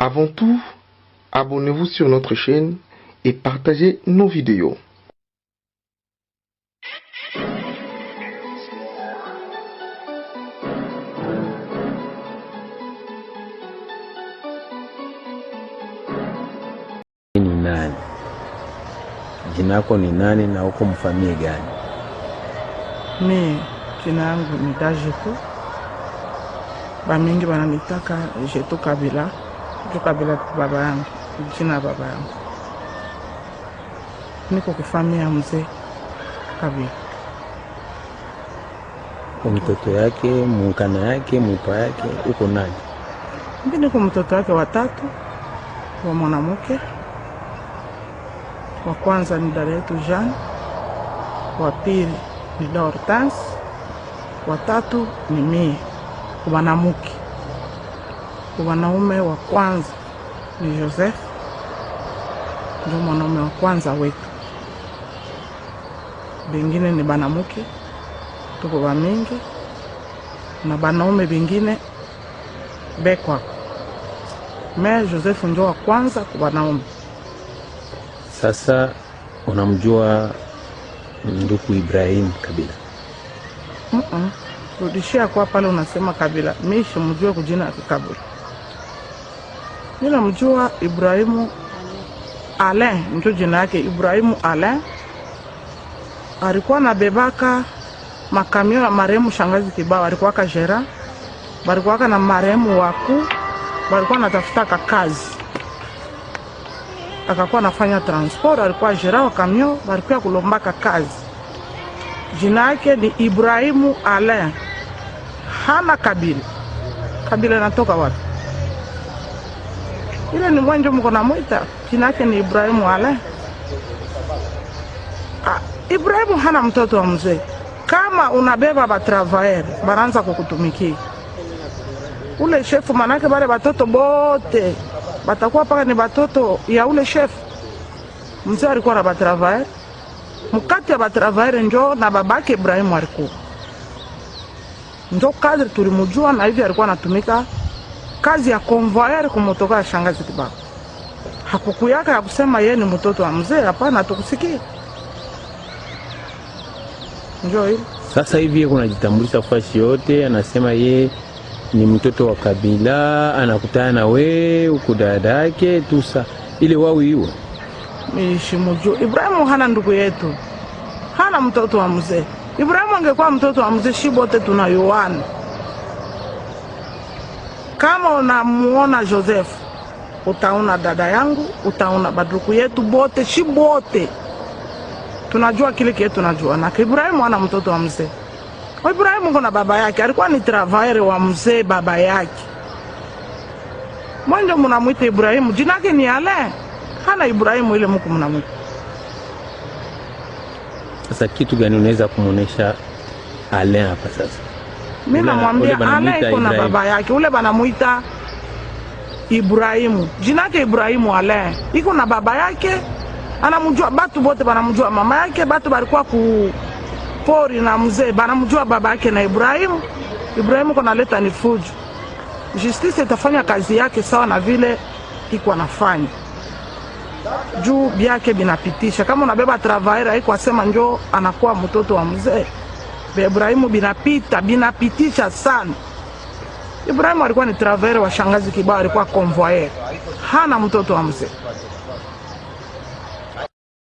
Avant tout, abonnez-vous sur notre chaîne et partagez nos vidéos. Ni nani? Jina lako ni nani na uko mfamie gani? Mimi jina yangu ni Dajeto. Bamingi bananitaka Jeto Kabila. Jeto Kabila baba yangu, jina baba yangu. Niko kufamia mzee Kabila. Mtoto yake, mukana yake, mupa yake, uko nani? Mimi niko mtoto wake watatu wa mwanamke. Wa kwanza ni dada yetu Jean, wa pili ni dada Hortense, wa tatu ni mimi mwanamke. Wanaume wa kwanza ni Joseph, ndio mwanaume wa kwanza wetu. Bengine ni banamuke, tuko bamingi, na banaume bengine bekwa. Me Joseph ndio wa kwanza kwa banaume. Sasa unamjua ndugu Ibrahim Kabila? Rudishia kwa pale unasema Kabila. Mimi simjua kujina Kabila. Mimi namjua Ibrahimu Alain, ndio jina yake Ibrahimu Alain. Alikuwa na bebaka makamio ya marehemu shangazi Kibao, alikuwa kajera. Balikuwa na marehemu waku, balikuwa natafuta kazi. Akakuwa nafanya transport, alikuwa jera wa kamio, balikuwa kulombaka kazi. Jina yake ni Ibrahimu Alain. Hana Kabila. Kabila natoka wapi? Ile ni mwanjo mko na muita, jina yake ni Ibrahimu Alain. Ibrahimu hana mtoto wa mzee. Kama unabeba ba travailler, banaanza kukutumikia. Ule shefu manake bale batoto bote batakuwa paka ni batoto ya ule shefu. Mzee alikuwa na ba travailler. Mkati ya ba travailler njo na babake Ibrahimu alikuwa. Njo kadri tulimujua na hivi alikuwa anatumika kazi ya convoyeur kumotoka ya shangazi Kibao. Hakukuyaka ya kusema yeye ni mtoto wa mzee, hapana, tukusikia. Njo hivi. Sasa hivi kuna jitambulisha fashi yote, anasema ye ni mtoto wa Kabila, anakutana na we, uko dada yake, tusa. Ile wao hiyo. Mishimujua. Ibrahimu hana ndugu yetu. Hana mtoto wa mzee. Ibrahimu angekuwa mtoto wa mzee, shibote tunayoana. Kama unamuona Joseph, utaona dada yangu, utaona baduku yetu bote, shibote. Tunajua kile kile tunajua. Na Ibrahimu hana mtoto wa mzee. Ibrahimu kuna baba yake, alikuwa ni travailler wa mzee baba yake. Mwanjo mnamuita Ibrahimu, jina yake ni Alain. Hana Ibrahimu ile mko mnamuita. Sasa kitu gani unaweza kumuonesha Alain hapa sasa? Mimi namwambia Alain iko na baba yake, ule banamuita Ibrahimu. Jina yake Ibrahimu Alain. Iko na baba yake, anamjua batu bote banamjua mama yake, batu balikuwa ku pori na mzee banamjua baba yake na Ibrahimu. Ibrahimu kuna leta ni fujo. Justice itafanya kazi yake sawa na vile iko anafanya. Juu byake binapitisha. Kama unabeba travailler haiko asema njoo anakuwa mtoto wa mzee. Ibrahimu binapitisha sana. Ibrahimu alikuwa ni travailler wa shangazi Kibao, alikuwa convoyeur. Hana mtoto wa mzee.